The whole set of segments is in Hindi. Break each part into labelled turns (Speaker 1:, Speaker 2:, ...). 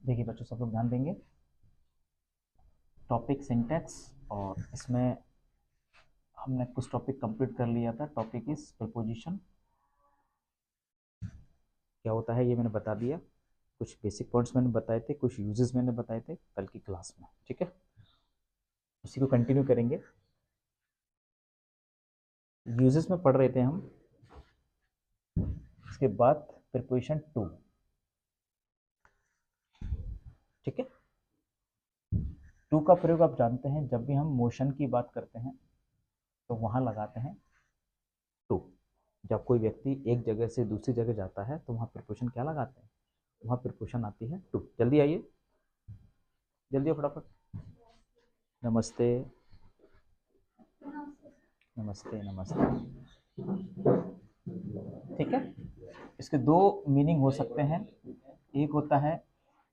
Speaker 1: देखिए बच्चों, सब लोग ध्यान देंगे। टॉपिक सिंटैक्स, और इसमें हमने कुछ टॉपिक कंप्लीट कर लिया था। टॉपिक इज प्रीपोजिशन, क्या होता है ये मैंने बता दिया। कुछ बेसिक पॉइंट्स मैंने बताए थे, कुछ यूजेस मैंने बताए थे कल की क्लास में। ठीक है, उसी को कंटिन्यू करेंगे। यूजेस में पढ़ रहे थे हम, इसके बाद प्रीपोजिशन टू। ठीक है, टू का प्रयोग आप जानते हैं, जब भी हम मोशन की बात करते हैं तो वहां लगाते हैं टू। जब कोई व्यक्ति एक जगह से दूसरी जगह जाता है तो वहां प्रीपोजिशन क्या लगाते हैं, वहां प्रीपोजिशन आती है टू। जल्दी आइए, जल्दी फटाफट। नमस्ते नमस्ते नमस्ते। ठीक है, इसके दो मीनिंग हो सकते हैं। एक होता है,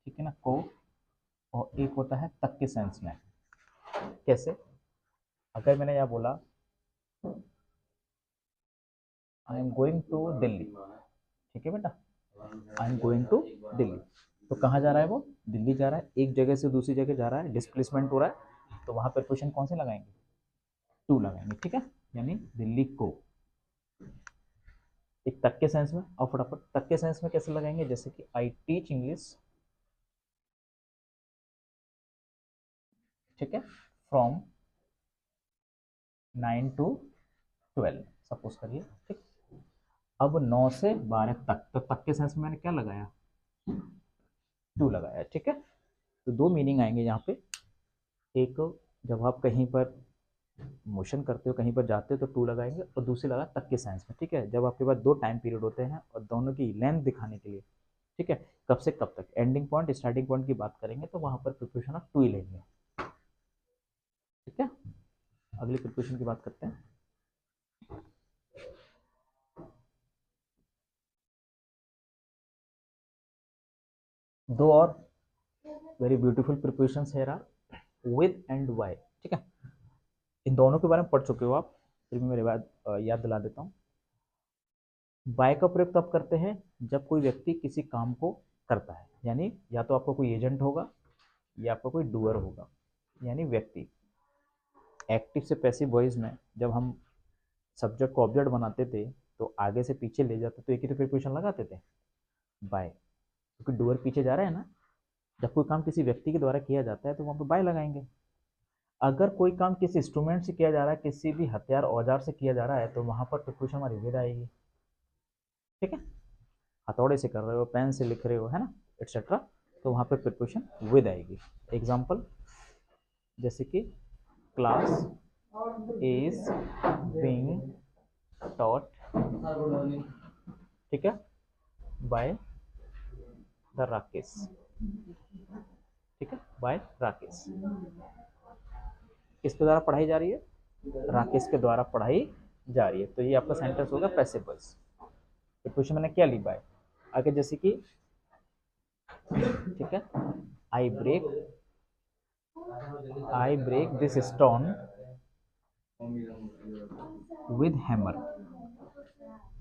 Speaker 1: ठीक है ना, को, और एक होता है तक के सेंस में। कैसे? अगर मैंने यह बोला I am going to Delhi, ठीक है बेटा, I am going to Delhi, तो कहाँ जा रहा है वो? दिल्ली जा रहा है, एक जगह से दूसरी जगह जा रहा है, डिस्प्लेसमेंट हो रहा है, तो वहां पर क्वेश्चन कौन से लगाएंगे? टू लगाएंगे। ठीक है, यानी दिल्ली को। एक तक के सेंस में, और फटाफट तक के सेंस में कैसे लगाएंगे? जैसे कि आई टीच इंग्लिश, ठीक है, फ्रॉम 9 to 12, सपोज करिए। ठीक, अब 9 से 12 तक, तो तक के सेंस में मैंने क्या लगाया? टू लगाया। ठीक है, तो दो मीनिंग आएंगे यहाँ पे। एक, जब आप कहीं पर मोशन करते हो, कहीं पर जाते हो, तो टू लगाएंगे, और दूसरी लगा तक के साइंस में। ठीक है, जब आपके पास दो टाइम पीरियड होते हैं और दोनों की लेंथ दिखाने के लिए, ठीक है, कब से कब तक, एंडिंग पॉइंट स्टार्टिंग पॉइंट की बात करेंगे, तो वहां पर प्रिपोजिशन ऑफ टू ही लेंगे। ठीक है, अगली प्रिपोजिशन की बात करते हैं। दो और वेरी ब्यूटीफुल प्रिपोजिशंस है रहा, विद एंड वाई। ठीक है, इन दोनों के बारे में पढ़ चुके हो आप, फिर भी मेरे बाद याद दिला देता हूँ। बाय का प्रयोग तब करते हैं जब कोई व्यक्ति किसी काम को करता है, यानी या तो आपका कोई एजेंट होगा या आपका कोई डूअर होगा, यानी व्यक्ति। एक्टिव से पैसिव वॉइस में जब हम सब्जेक्ट को ऑब्जेक्ट बनाते थे तो आगे से पीछे ले जाते तो एक ही तो प्रीपोजिशन लगाते थे, बाय, क्योंकि डूअर पीछे जा रहा है ना। जब कोई काम किसी व्यक्ति के द्वारा किया जाता है तो वहां पर बाय लगाएंगे। अगर कोई काम किसी इंस्ट्रूमेंट से किया जा रहा है, किसी भी हथियार औजार से किया जा रहा है, तो वहां पर प्रीपोजिशन हमारी विद आएगी। ठीक है, हथौड़े से कर रहे हो, पेन से लिख रहे हो, है ना, एटसेट्रा, तो वहां पर प्रीपोजिशन विद आएगी। एग्जाम्पल, जैसे कि क्लास इज बीइंग टॉट, ठीक है, बाय द राकेश। ठीक है, बाय राकेश, किसके द्वारा पढ़ाई जा रही है? राकेश के द्वारा पढ़ाई जा रही है, तो ये आपका सेंटेंस होगा पैसिव वॉइस। प्रीपोजिशन मैंने क्या ली? बाय। आगे जैसे कि, ठीक है, I break, I break this stone with hammer,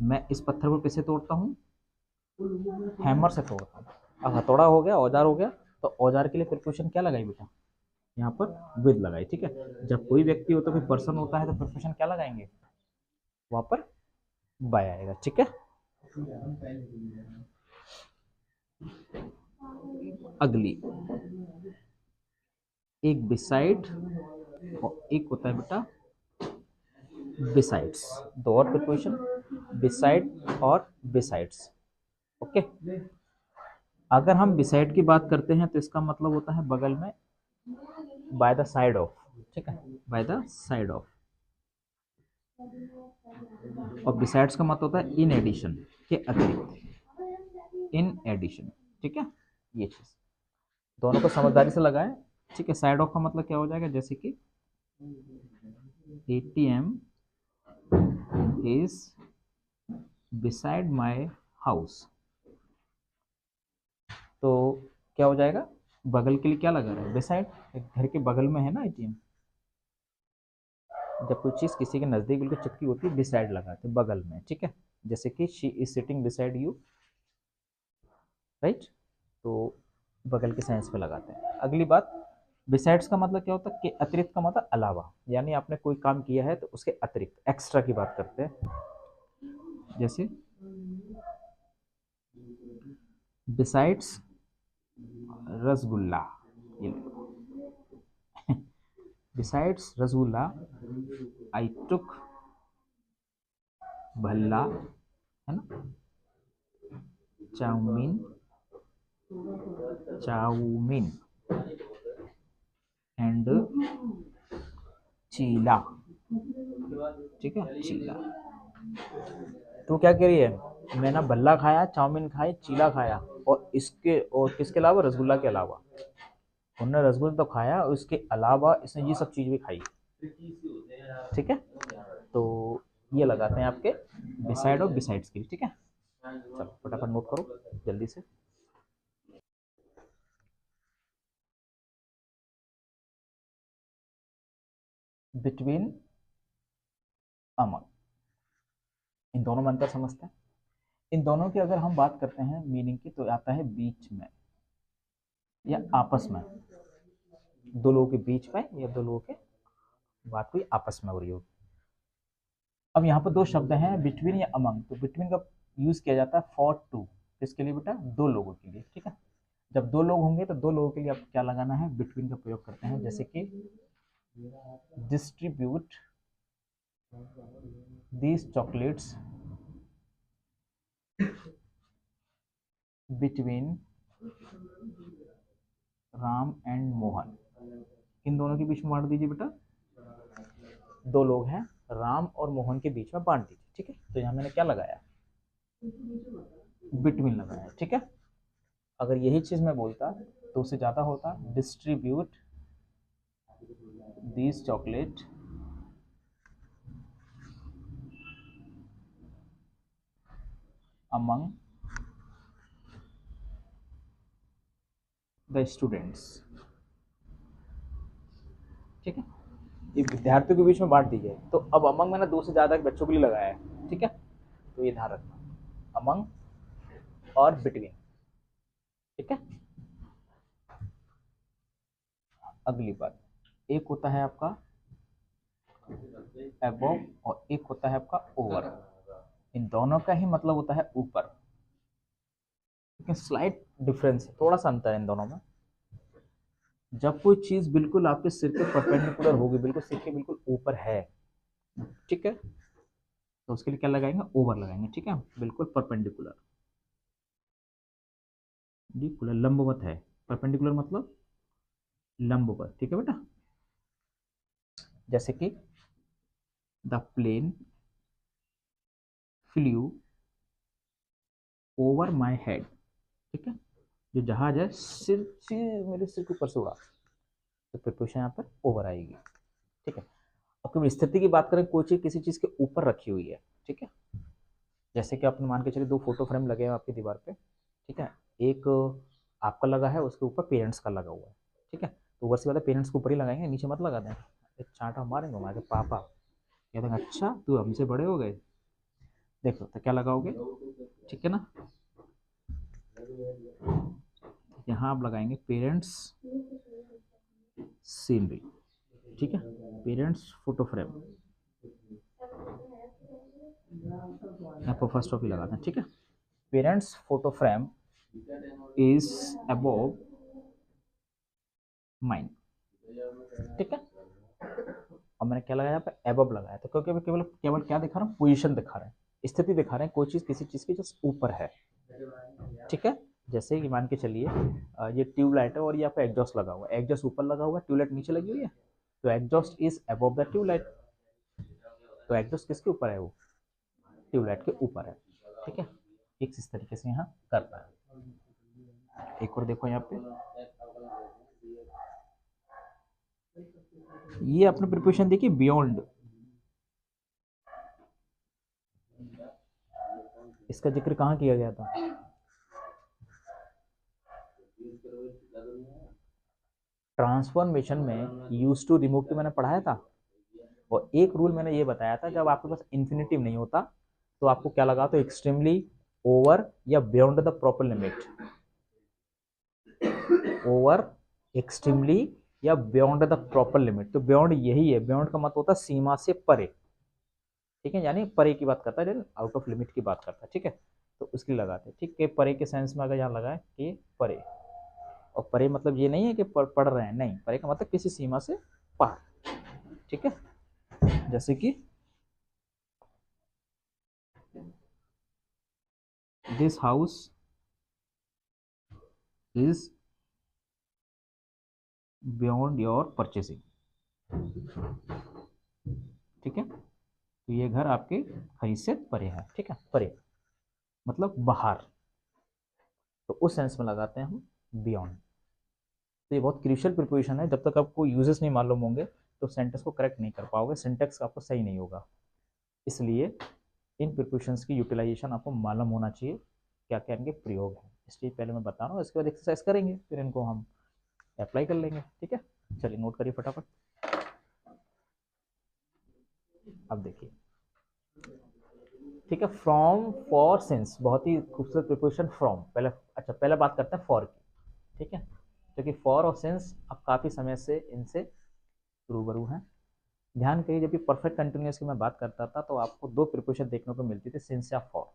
Speaker 1: मैं इस पत्थर को किससे तोड़ता हूँ? हैमर से तोड़ता हूँ। अब हथौड़ा हो गया, औजार हो गया, तो औजार के लिए प्रीपोजिशन क्या लगाई बेटा? यहाँ पर विद लगाई। ठीक है, जब कोई व्यक्ति हो तो कोई पर्सन होता है तो प्रीपोजिशन क्या लगाएंगे? वहां पर बाय आएगा। ठीक है, अगली, एक बिसाइड और एक होता है बेटा बिसाइड्स। दो और प्रीपोजिशन, बिसाइड और बिसाइड्स। ओके, अगर हम बिसाइड की बात करते हैं तो इसका मतलब होता है बगल में, बाय द साइड ऑफ। ठीक है, बाय द साइड ऑफ। और बिसाइड्स का मतलब होता है इन एडिशन, के अतिरिक्त, इन एडिशन। ठीक है, ये चीज दोनों को समझदारी से लगाएं। ठीक है, साइड ऑफ का मतलब क्या हो जाएगा? जैसे कि ATM is beside my house, तो क्या हो जाएगा? बगल के लिए क्या लगा रहा है? बिसाइड, घर के बगल में है ना एटीएम। जब कोई चीज किसी के नजदीक बिल्कुल चिपकी होती है, बिसाइड लगाते हैं, बगल में। ठीक है, जैसे कि she is sitting beside you, right, तो बगल के सेंस पे लगाते हैं। अगली बात, बिसाइड्स का मतलब क्या होता है कि अतिरिक्त का मतलब अलावा, यानी आपने कोई काम किया है तो उसके अतिरिक्त एक्स्ट्रा की बात करते हैं। जैसे बिसाइड्स रसगुल्ला, ये बिसाइड्स रसगुल्ला आई टुक भल्ला, है ना, चाउमीन, चाउमीन एंड चीला, ठीक है, चीला। तो क्या कह रही है, मैं ना भल्ला खाया, चाउमीन खाई, चीला खाया, और इसके और किसके अलावा, रसगुल्ला के अलावा। उन्होंने रसगुल्ला तो खाया, उसके अलावा इसने ये सब चीज भी खाई, ठीक है। तो ये लगाते हैं आपके बिसाइड और बिसाइड्स के लिए, ठीक है। चलो फटाफट नोट करो जल्दी से। बिटवीन, अमंग, इन दोनों में अंतर समझते हैं। इन दोनों की अगर हम बात करते हैं मीनिंग की, तो आता है बीच में या आपस में, दो लोगों के बीच में या दो लोगों के बात कोई आपस में हो रही हो। अब यहाँ पर दो शब्द हैं, बिटवीन या अमंग। तो बिटवीन का यूज किया जाता है फॉर टू, किसके लिए बेटा, दो लोगों के लिए, ठीक है। जब दो लोग होंगे तो दो लोगों के लिए आप क्या लगाना है, बिटवीन का प्रयोग करते हैं। जैसे कि distribute these chocolates between Ram and Mohan. इन दोनों के बीच में बांट दीजिए बेटा, दो लोग हैं, राम और मोहन के बीच में बांट दीजिए, ठीक है। तो यहाँ मैंने क्या लगाया, बिटवीन लगाया, ठीक है। अगर यही चीज मैं बोलता तो उससे ज्यादा होता, distribute this chocolate among the students, ठीक है। ये विद्यार्थियों के बीच में बांट दीजिए। तो अब अमंग मैंने दो से ज्यादा बच्चों के लिए लगाया है, ठीक है। तो ये ध्यान रखना, अमंग और बिटवीन, ठीक है। अगली बात, एक होता है आपका अबव और एक होता है आपका ओवर। इन दोनों का ही मतलब होता है ऊपर, लेकिन स्लाइट डिफरेंस है, थोड़ा सा अंतर है इन दोनों में। जब कोई चीज बिल्कुल आपके सिर के परपेंडिकुलर होगी, बिल्कुल सिर के बिल्कुल ऊपर है, ठीक है, तो उसके लिए क्या लगाएंगे, ओवर लगाएंगे, ठीक है। बिल्कुल परपेंडिकुलर, डिकुलर लंबवत है, परपेंडिकुलर मतलब लंबवत, ठीक है बेटा। जैसे कि the plane flew over my head, ठीक है। जो जहाज है सिर से मेरे सिर के ऊपर से उड़ा, तो प्रिपोजिशन यहाँ पर ओवर आएगी, ठीक है। अब कभी स्थिति की बात करें, कोई चीज किसी चीज के ऊपर रखी हुई है, ठीक है। जैसे कि आपने मान के चलिए दो फोटो फ्रेम लगे हैं आपकी दीवार पे, ठीक है। एक आपका लगा है, उसके ऊपर पेरेंट्स का लगा हुआ है, ठीक है। तो ऊपर से वाला पेरेंट्स के ऊपर ही लगाएंगे, नीचे मत लगा दें, एक चांटा मारेंगे हमारे पापा, कहते हैं अच्छा तू हमसे बड़े हो गए। देखो तो क्या लगाओगे, ठीक है ना। यहाँ आप लगाएंगे पेरेंट्स सीनरी, ठीक है, पेरेंट्स फोटो फ्रेम, यहाँ पर फर्स्ट कॉपी लगाते हैं, ठीक है। Parents photo frame is above mine, ठीक है। और मैंने क्या लगाया यहाँ पे, एबव लगाया, तो क्योंकि केवल केवल क्या दिखा रहा हूँ, पोजीशन दिखा रहे हैं, स्थिति दिखा रहे हैं, कोई चीज किसी चीज के जस्ट ऊपर है, ठीक है। जैसे कि मान के चलिए ये ट्यूबलाइट है और ये आपका एग्जॉस्ट लगा हुआ है, एग्जॉस्ट ऊपर लगा हुआ है, ट्यूबलाइट नीचे लगी हुई है, तो exhaust is above the tubelight. तो एग्जॉस्ट किसके ऊपर है, वो ट्यूबलाइट के ऊपर है, ठीक है। एक इस तरीके से यहाँ करना है। एक और देखो यहाँ पे, ये अपने प्रिपरेशन देखिए, बियॉन्ड, इसका जिक्र कहाँ किया गया था, ट्रांसफॉर्मेशन में यूज टू रिमूव टू मैंने पढ़ाया था। और एक रूल मैंने ये बताया था, जब आपके पास इन्फिनेटिव नहीं होता तो आपको क्या लगा, तो एक्सट्रीमली, ओवर या beyond the proper limit, over, extremely या बियॉन्ड द प्रॉपर लिमिट। तो बियॉन्ड यही है, बियॉन्ड का मतलब होता है सीमा से परे, ठीक है, यानी परे की बात करता है, आउट ऑफ लिमिट की बात करता है, ठीक है। तो उसके लिए लगाते हैं, ठीक है, परे के सेंस में अगर यहाँ लगाए कि परे, और परे मतलब ये नहीं है कि पढ़ रहे हैं, नहीं, परे का मतलब किसी सीमा से पार, ठीक है। जैसे कि this house is beyond your purchasing, ठीक है। तो ये घर आपके खरीद से परे है, ठीक है, परे मतलब बाहर, तो उस सेंस में लगाते हैं हम बियॉन्ड। तो ये बहुत क्रूशियल प्रिपोजिशन है, जब तक आपको यूजेस नहीं मालूम होंगे तो सेंटेंस को करेक्ट नहीं कर पाओगे, सिंटेक्स आपको सही नहीं होगा। इसलिए इन प्रिपोजिशंस की यूटिलाइजेशन आपको मालूम होना चाहिए, क्या क्या इनके प्रयोग हैं, इसलिए पहले मैं बता रहा हूँ, इसके बाद एक्सरसाइज करेंगे, फिर इनको हम अप्लाई कर लेंगे, ठीक है। चलिए नोट करिए फटाफट। अब देखिए, ठीक है, फ्रॉम, फॉर, सिंस, बहुत ही खूबसूरत प्रिपोजिशन फ्रॉम। पहले, अच्छा पहले बात करते हैं फॉर की, ठीक है, क्योंकि फॉर और सिंस अब काफ़ी समय से इनसे रूबरू हैं। ध्यान करिए, जब भी परफेक्ट कंटिन्यूअस की मैं बात करता था तो आपको दो प्रिपोजिशन देखने को मिलती थी, सिंस या फॉर,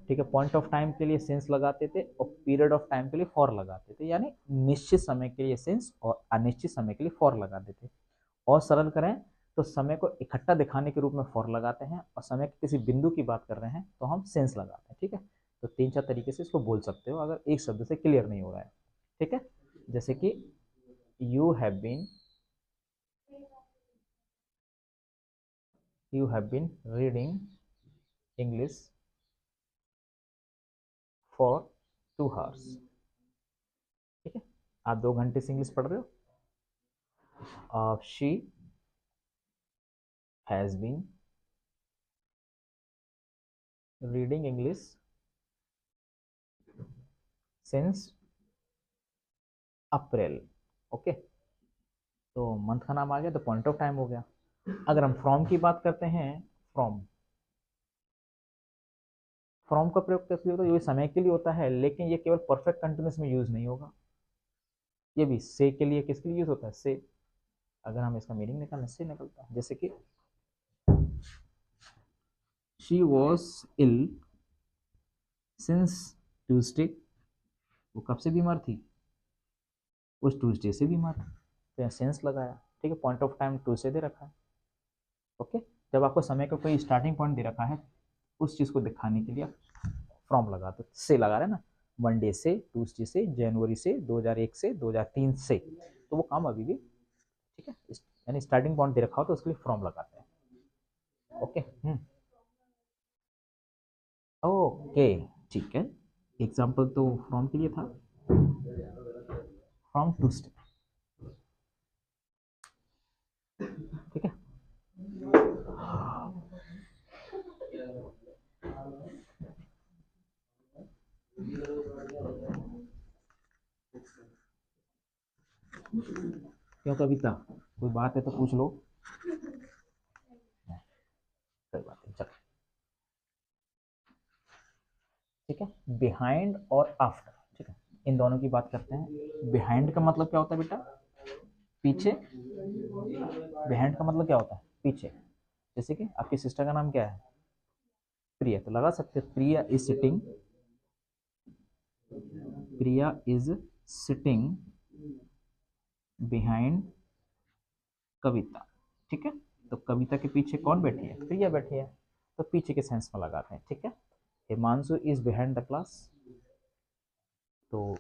Speaker 1: ठीक है। पॉइंट ऑफ टाइम के लिए सिंस लगाते थे और पीरियड ऑफ टाइम के लिए फॉर लगाते थे, यानी निश्चित समय के लिए सिंस और अनिश्चित समय के लिए फॉर लगाते थे। और सरल करें तो समय को इकट्ठा दिखाने के रूप में फॉर लगाते हैं, और समय के किसी बिंदु की बात कर रहे हैं तो हम सिंस लगाते हैं, ठीक है। तो तीन चार तरीके से इसको बोल सकते हो अगर एक शब्द से क्लियर नहीं हो रहा है, ठीक है। जैसे कि you have been, you have been reading English for 2 hours, ठीक है, आप 2 घंटे से इंग्लिश पढ़ रहे हो। She has been reading English since April, okay. तो मंथ का नाम आ गया तो पॉइंट ऑफ टाइम हो गया। अगर हम फ्रॉम की बात करते हैं, फ्रॉम, फ्रॉम का प्रयोग कैसे होता है, ये समय के लिए होता है, लेकिन ये केवल परफेक्ट कंटिन्यूस में यूज नहीं होगा, ये भी से के लिए, किसके लिए यूज होता है, से। अगर हम इसका मीनिंग निकालें, से निकलता है, जैसे कि she was ill since Tuesday, वो कब से बीमार थी, उस ट्यूसडे से बीमार थी, तो सेंस लगाया, ठीक है, पॉइंट ऑफ टाइम ट्यूसडे दे रखा है, ओके। जब आपको समय का कोई स्टार्टिंग पॉइंट दे रखा है, उस चीज को दिखाने के लिए फ्रॉम लगा दो, से लगा रहे हैं ना, मंडे से, ट्यूसडे से, जनवरी से, 2001 से, 2003 से, तो वो काम अभी भी, ठीक है, यानी स्टार्टिंग पॉइंट दे रखा हो तो उसके लिए फ्रॉम लगाते हैं, ओके। ओके, ठीक है, एग्जाम्पल तो फ्रॉम के लिए था, फ्रॉम ट्यूसडे, ठीक है। क्यों कविता, कोई बात है तो पूछ लो, कोई बात नहीं, चलो, ठीक है। बिहाइंड और आफ्टर, ठीक है, इन दोनों की बात करते हैं। बिहाइंड का मतलब क्या होता है बेटा, पीछे, बिहाइंड का मतलब क्या होता है, पीछे। जैसे कि आपकी सिस्टर का नाम क्या है, प्रिया, तो लगा सकते हैं Priya is sitting, Priya is sitting behind Kavita, ठीक है। तो कविता के पीछे कौन बैठी है, प्रिया बैठी है, तो पीछे के सेंस में लगाते हैं, ठीक है। Himanshu is behind the class, तो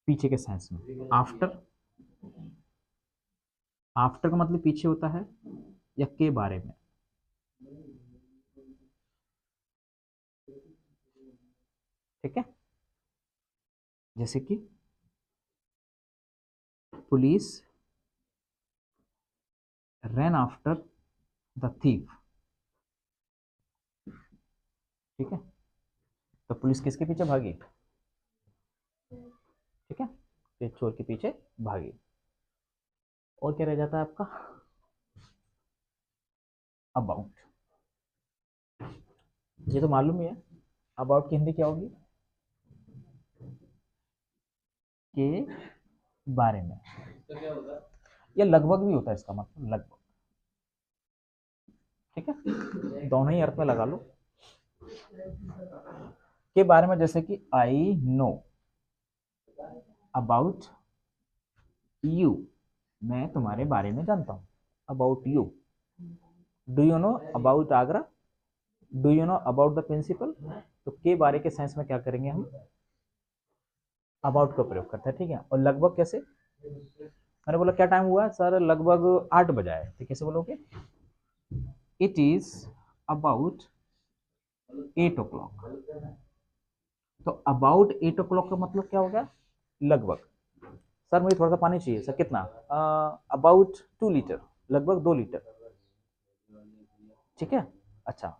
Speaker 1: पीछे के सेंस में। आफ्टर, आफ्टर का मतलब पीछे होता है या के बारे में, ठीक है। जैसे कि police rain after the thief, ठीक है, तो पुलिस किसके पीछे भागी, ठीक है, तो चोर के पीछे भागी। और क्या रह जाता है आपका, अबाउट, ये तो मालूम ही है, अबाउट की हिंदी क्या होगी, के बारे में, या लगभग भी होता है इसका मतलब, लगभग, ठीक है, दोनों ही अर्थ में लगा लो। के बारे में, जैसे कि आई नो अबाउट यू, मैं तुम्हारे बारे में जानता हूं, about you. Do you know about Agra, do you know about the principal. तो के बारे के सेंस में क्या करेंगे हम, अबाउट का प्रयोग करते हैं, ठीक है। और लगभग कैसे, मैंने बोला क्या टाइम हुआ है सर, लगभग 8 बजा है, तो कैसे बोलोगे, इट इज अबाउट 8 o'clock। तो अबाउट 8 o'clock का मतलब क्या हो गया, लगभग। सर मुझे थोड़ा सा पानी चाहिए, सर कितना, अबाउट 2 लीटर, लगभग 2 लीटर, ठीक है। अच्छा,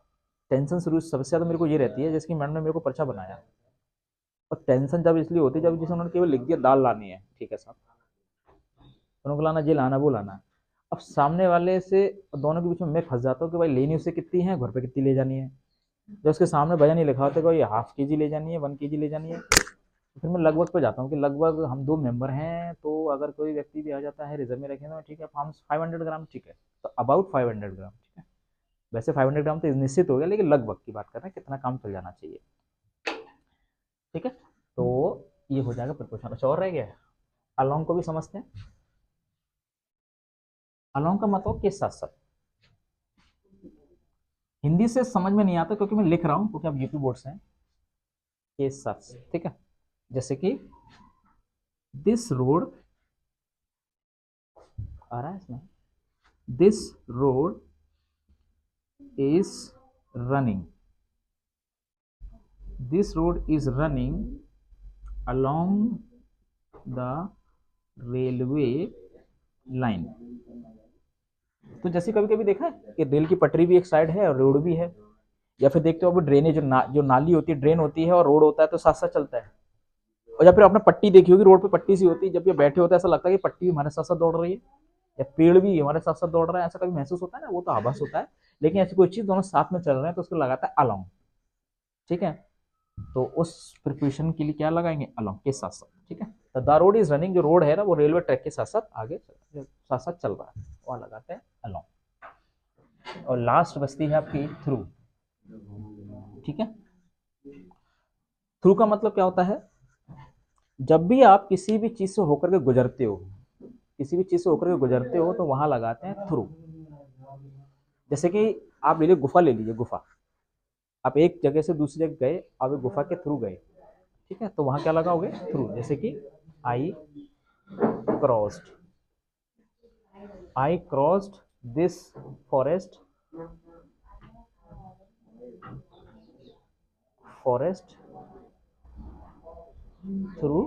Speaker 1: टेंशन शुरू सबसे ज्यादा मेरे को ये रहती है, जैसे कि मैडम ने मेरे को पर्चा बनाया, और टेंशन जब इसलिए होती है जब जिसे उन्होंने केवल लिख दिया दाल लानी है, ठीक है साहब, उनको लाना, ये लाना, वो लाना। अब सामने वाले से दोनों के बीच में मैं फंस जाता हूँ कि भाई लेनी उससे कितनी है, घर पे कितनी ले जानी है। जब उसके सामने वजन नहीं लिखा होता, ये ½ kg ले जानी है, 1 kg ले जानी है, तो फिर मैं लगभग पे जाता हूँ कि लगभग हम 2 मेंबर हैं, तो अगर कोई व्यक्ति भी आ जाता है रिजर्व में रखें तो ठीक है, हम 500 ग्राम, ठीक है, तो अबाउट 500 ग्राम, ठीक है। वैसे 500 ग्राम तो निश्चित हो गया, लेकिन लगभग की बात कर रहे हैं, कितना काम चल जाना चाहिए, ठीक है। तो ये हो जाएगा प्रिपोजिशन। अच्छा, और रह गया, अलोंग को भी समझते हैं। अलोंग का मतलब के साथ साथ, हिंदी से समझ में नहीं आता क्योंकि मैं लिख रहा हूं, क्योंकि आप यूपी बोर्ड से हैं, के साथ, ठीक है। जैसे कि दिस रोड, आ रहा है इसमें, this road is running, this road is running along the railway line. तो जैसे कभी कभी देखा है कि रेल की पटरी भी एक साइड है और रोड भी है, या फिर देखते हो आप ड्रेनेज, जो नाली होती है, ड्रेन होती है और रोड होता है, तो साथ साथ चलता है। और या फिर आपने पट्टी देखी होगी, रोड पे पट्टी सी होती है, जब ये बैठे होते हैं ऐसा लगता है कि पट्टी भी हमारे साथ साथ दौड़ रही है, या पेड़ भी हमारे साथ साथ दौड़ रहा है, ऐसा कभी महसूस होता है ना, वो तो आभास होता है। लेकिन ऐसी कोई चीज दोनों साथ में चल रहे हैं तो उसको लगाता है अलोंग, ठीक है। तो उस प्रिपरेशन के लिए क्या लगाएंगे, अलोंग, के साथ साथ, ठीक है। तो द रोड इज रनिंग, जो रोड है ना वो रेलवे ट्रैक के साथ साथ आगे साथ साथ चल रहा है, वहां लगाते हैं अलोंग। और लास्ट बस्ती है आपकी थ्रू, ठीक है। थ्रू का मतलब क्या होता है, जब भी आप किसी भी चीज से होकर के गुजरते हो, किसी भी चीज से होकर के गुजरते हो, तो वहां लगाते हैं थ्रू। जैसे कि आप ले लीजिए गुफा, ले लीजिए गुफा, आप एक जगह से दूसरी जगह गए, आप एक गुफा के थ्रू गए, ठीक है, तो वहां क्या लगाओगे, थ्रू। जैसे कि आई crossed, I crossed this forest, forest through,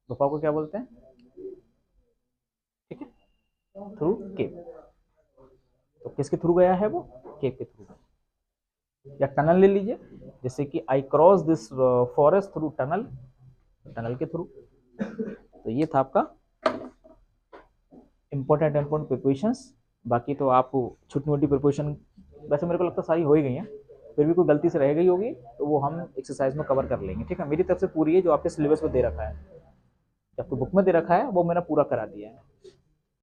Speaker 1: गुफा को क्या बोलते हैं, ठीक है, थ्रू केव। तो किसके थ्रू गया है वो, केव के थ्रू। या टनल ले लीजिए, जैसे कि I cross this forest through tunnel, tunnel के थ्रू। तो ये था आपका इंपॉर्टेंट प्रिपरेशंस। बाकी तो आप छोटी मोटी प्रिपरेशन वैसे मेरे को लगता है सारी हो ही गई हैं, फिर भी कोई गलती से रह गई होगी तो वो हम एक्सरसाइज में कवर कर लेंगे, ठीक है। मेरी तरफ से पूरी है, जो आपके सिलेबस में दे रखा है, जो आपको बुक में दे रखा है वो मैंने पूरा करा दिया है।